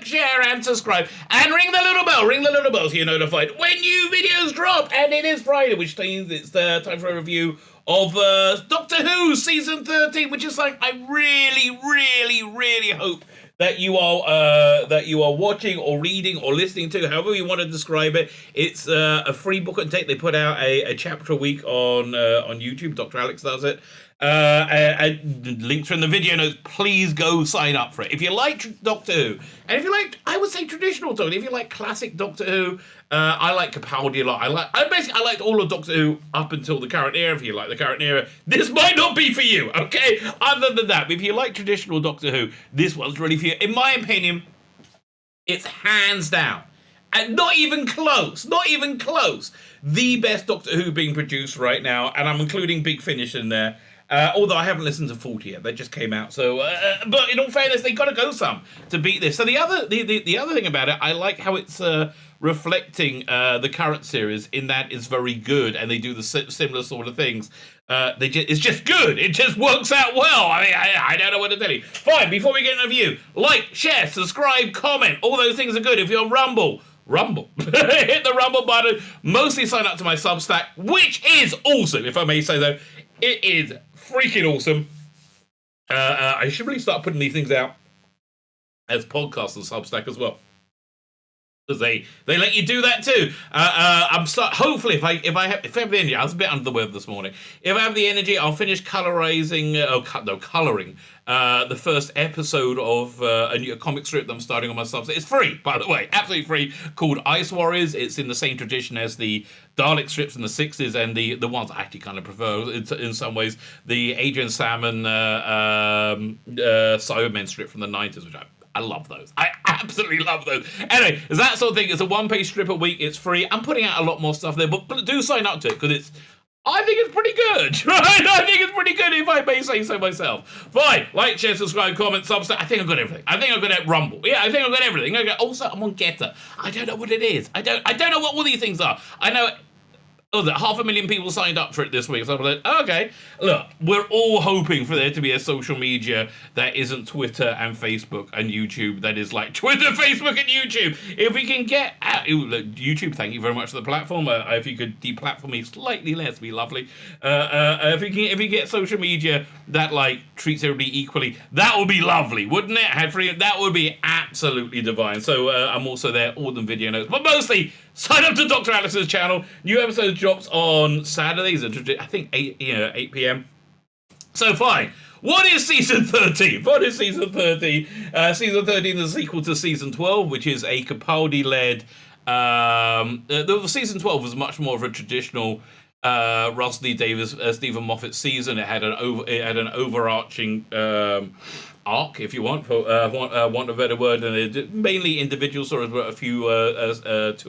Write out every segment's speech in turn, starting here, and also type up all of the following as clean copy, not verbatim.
share, and subscribe. And ring the little bell. Ring the little bell so you're notified when new videos drop. And it is Friday, which means it's time for a review of Doctor Who Season 13, which is like, I really hope that you are watching or reading or listening to, however you want to describe it. It's a free book and take. They put out a chapter a week on YouTube. Dr. Alex does it. And links are in the video notes. Please go sign up for it. If you like Doctor Who, and if you like, I would say traditional Doctor Who, if you like classic Doctor Who, I like Capaldi a lot. I liked all of Doctor Who up until the current era. If you like the current era, this might not be for you, okay? Other than that, if you like traditional Doctor Who, this one's really for you. In my opinion, it's hands down, and not even close, the best Doctor Who being produced right now, and I'm including Big Finish in there. Although I haven't listened to 40 yet, they just came out. So, but in all fairness, they got to go some to beat this. So the other thing about it, I like how it's reflecting the current series in that it's very good, and they do the similar sort of things. It's just good. It just works out well. I mean, I don't know what to tell you. Fine. Before we get into the review, like, share, subscribe, comment. All those things are good. If you're on Rumble, hit the Rumble button. Mostly sign up to my Substack, which is awesome, if I may say so. It is freaking awesome. I should really start putting these things out as podcasts on Substack as well, because they let you do that too. Hopefully, if I have the energy, I was a bit under the weather this morning. If I have the energy, I'll finish coloring the first episode of a new comic strip that I'm starting on my Substack. It's free, by the way, absolutely free, called Ice Warriors. It's in the same tradition as the Dalek strips in the 60s and the ones I actually kind of prefer in some ways. The Adrian Salmon Cybermen strip from the 90s, which I love those. I absolutely love those. Anyway, it's that sort of thing. It's a one-page strip a week. It's free. I'm putting out a lot more stuff there, but do sign up to it, because I think it's pretty good, right? I think it's pretty good, if I may say so myself. Fine. Like, share, subscribe, comment, Substack. I think I've got everything. I think I've got Rumble. Yeah, I think I've got everything. Also, I'm on Getter. I don't know what it is. I don't know what all these things are. I know... Oh, that 500,000 people signed up for it this week. So I'm like, okay. Look, we're all hoping for there to be a social media that isn't Twitter and Facebook and YouTube, that is like Twitter, Facebook, and YouTube. If we can get YouTube, thank you very much for the platform. If you could deplatform me slightly less, it'd be lovely. If you get social media that like treats everybody equally, that would be lovely, wouldn't it? That would be absolutely divine. So I'm also there, all the video notes, but mostly sign up to Dr. Alex's channel. New episodes drops on Saturdays at, I think, 8 p.m. So fine. What is Season 13? Season 13 is a sequel to Season 12, which is a Capaldi-led... the Season 12 was much more of a traditional Russell D. Davies, Stephen Moffat season. It had an overarching... arc, if you want, for want a better word, and mainly individual stories, but a few 2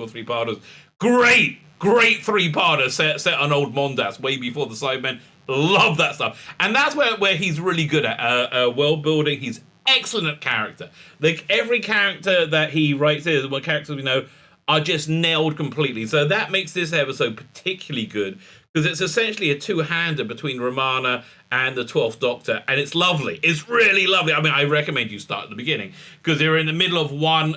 or 3 parters. Great 3-parter set on old Mondas way before the Cybermen. Love that stuff, and that's where he's really good at world building. He's excellent at character. Like every character that he writes is one characters we know are just nailed completely. So that makes this episode particularly good, because it's essentially a two-hander between Romana and the 12th Doctor, and it's lovely. It's really lovely. I mean, I recommend you start at the beginning, because they're in the middle of one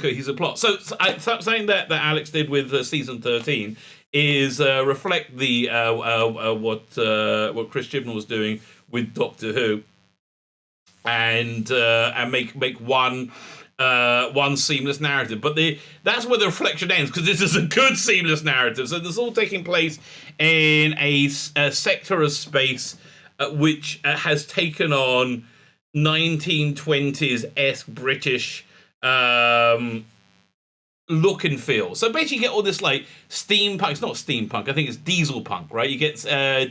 cohesive plot. So something that Alex did with Season 13 is reflect the what Chris Chibnall was doing with Doctor Who, and make one seamless narrative. But that's where the reflection ends, because this is a good seamless narrative. So this is all taking place in a sector of space which has taken on 1920s-esque British look and feel. So basically you get all this like steampunk. It's not steampunk, I think it's diesel punk, right? You get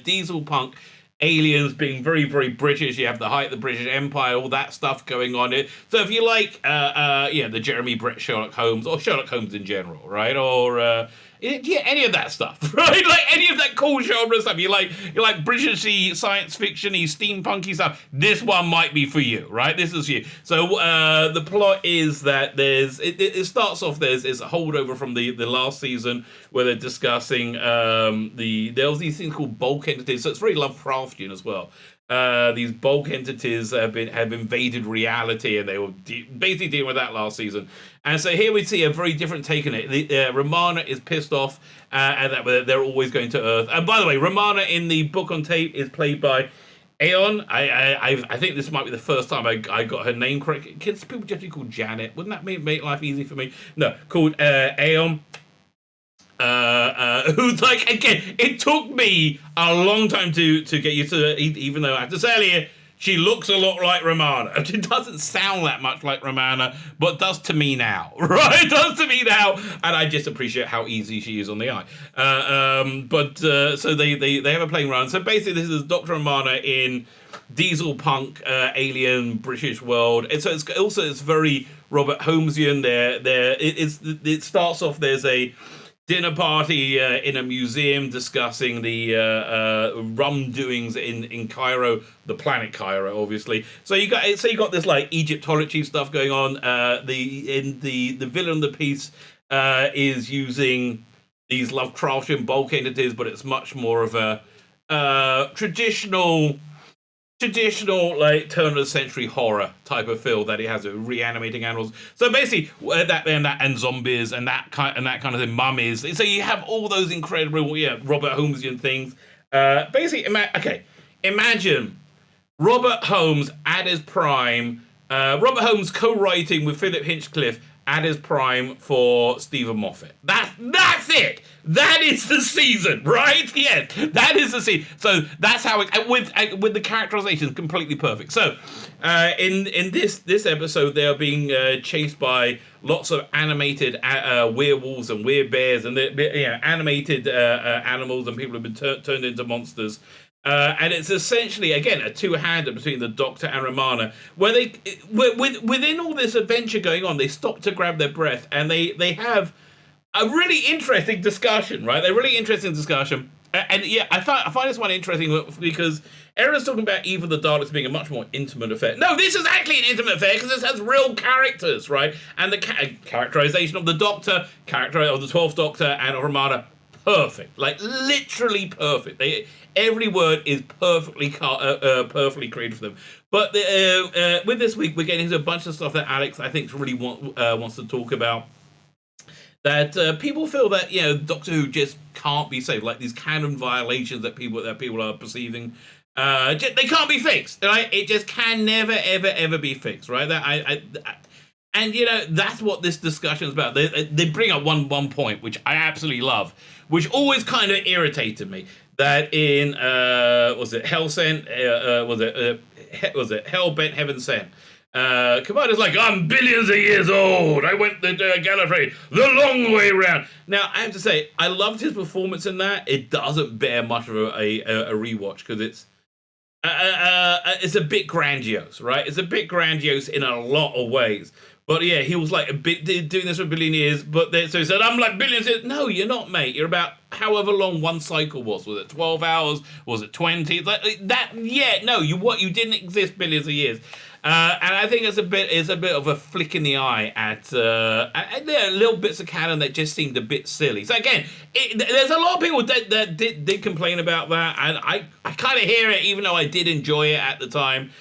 diesel punk aliens being very, very British. You have the height of the British Empire, all that stuff going on here. So if you like, the Jeremy Brett Sherlock Holmes, or Sherlock Holmes in general, right? Or Yeah, any of that stuff, right? Like any of that cool genre stuff. You like Britishy science fictiony, steampunky stuff. This one might be for you, right? This is you. So the plot is that it starts off there's a holdover from the last season where they're discussing there was these things called bulk entities. So it's very Lovecraftian as well. These bulk entities have invaded reality, and they were basically dealing with that last season. And so here we see a very different take on it. Romana is pissed off, and that they're always going to Earth. And by the way, Romana in the book on tape is played by Aeon. I think this might be the first time I got her name correct. Kids, people just be called Janet. Wouldn't that make life easy for me? No, called Aeon. Who's like, again, it took me a long time to get used to it, even though I have to say earlier, she looks a lot like Romana. It doesn't sound that much like Romana, but does to me now, right? It does to me now, and I just appreciate how easy she is on the eye. So they have a playing around. So basically, this is Dr. Romana in diesel punk alien British world, and so it's very Robert Holmesian. It starts off, there's a dinner party in a museum discussing the rum doings in Cairo, the planet Cairo, obviously. So you got this like Egyptology stuff going on. The villain of the piece is using these Lovecraftian bulk entities, but it's much more of a traditional like turn of the century horror type of feel that it has, reanimating animals. So basically that and zombies and that kind of thing, mummies. So you have all those incredible Robert Holmesian things. Basically, imagine Robert Holmes at his prime. Robert Holmes co-writing with Philip Hinchcliffe at his prime for Stephen Moffat. That's it. That is the season, right? Yes, that is the season. So that's how it, with the characterization completely perfect. So in this episode, they are being chased by lots of animated werewolves and werebears and animated animals, and people have been turned into monsters. And it's essentially, again, a two-hander between the Doctor and Romana, where within all this adventure going on, they stop to grab their breath, and they have a really interesting discussion, right? They're really interesting discussion. And yeah, I find this one interesting because everyone's talking about even the Daleks being a much more intimate affair. No, this is actually an intimate affair because this has real characters, right? And the characterization of the Doctor, character of the 12th Doctor and of Romana, perfect, like literally perfect. Every word is perfectly created for them. But with this week, we're getting into a bunch of stuff that Alex, I think, really wants to talk about. That people feel that Doctor Who just can't be saved, like these canon violations that people are perceiving. They can't be fixed, right? It just can never ever be fixed, right? And that's what this discussion is about. They bring up one point which I absolutely love, which always kind of irritated me. That in was it Hell Sent? Was it Hell Bent Heaven Sent? Capaldi's like, I'm billions of years old. I went the Gallifrey the long way round. Now, I have to say, I loved his performance in that. It doesn't bear much of a rewatch because it's a bit grandiose, right? It's a bit grandiose in a lot of ways. But yeah, he was like a bit doing this for a billion years. But so he said, I'm like billions of years. No, you're not, mate. You're about however long one cycle was. Was it 12 hours? Was it 20? Like that? Yeah, no. You didn't exist billions of years. And I think it's a bit of a flick in the eye at there are little bits of canon that just seemed a bit silly. So again, there's a lot of people that did complain about that, and I kind of hear it, even though I did enjoy it at the time.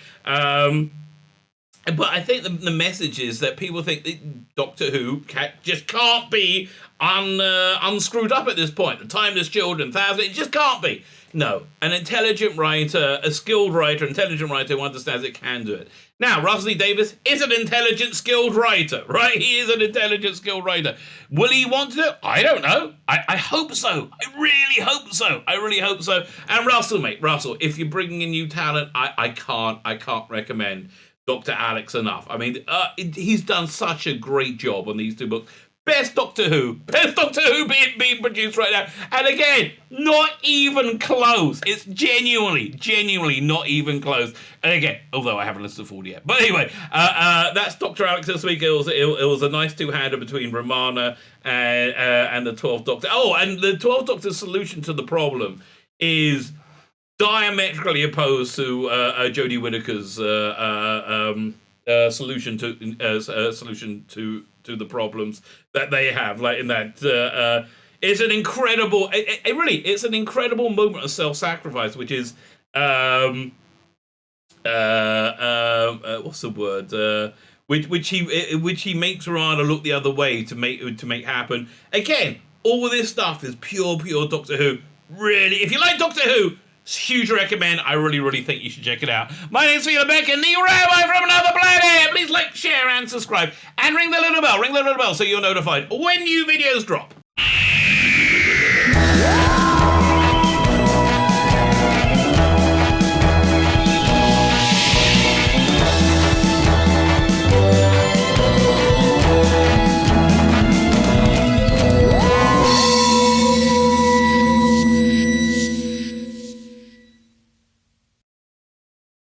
But I think the message is that people think that Doctor Who just can't be unscrewed up at this point. The timeless children, it just can't be. No, an intelligent writer, a skilled writer, intelligent writer who understands it can do it. Now, Russell Davies is an intelligent, skilled writer, right? He is an intelligent, skilled writer. Will he want to do it? I don't know. I hope so. I really hope so. I really hope so. And Russell, if you're bringing in new talent, I can't recommend Dr. Alex enough. I mean, he's done such a great job on these two books. Best Doctor Who being produced right now. And again, not even close. It's genuinely not even close. And again, although I haven't listened to 40 yet. But anyway, that's Dr. Alex this week. It was a nice two-hander between Romana and the 12th Doctor. Oh, and the 12th Doctor's solution to the problem is diametrically opposed to Jodie Whittaker's solution to the problems that they have. Like in that, it's an incredible. It's an incredible moment of self-sacrifice, which is what's the word? Which he makes Rana look the other way to make happen. Again, all of this stuff is pure Doctor Who. Really, if you like Doctor Who, huge recommend. I really think you should check it out. My name's Tzvi Lebetkin, the rabbi from another planet. Please like, share, and subscribe, and ring the little bell. Ring the little bell so you're notified when new videos drop.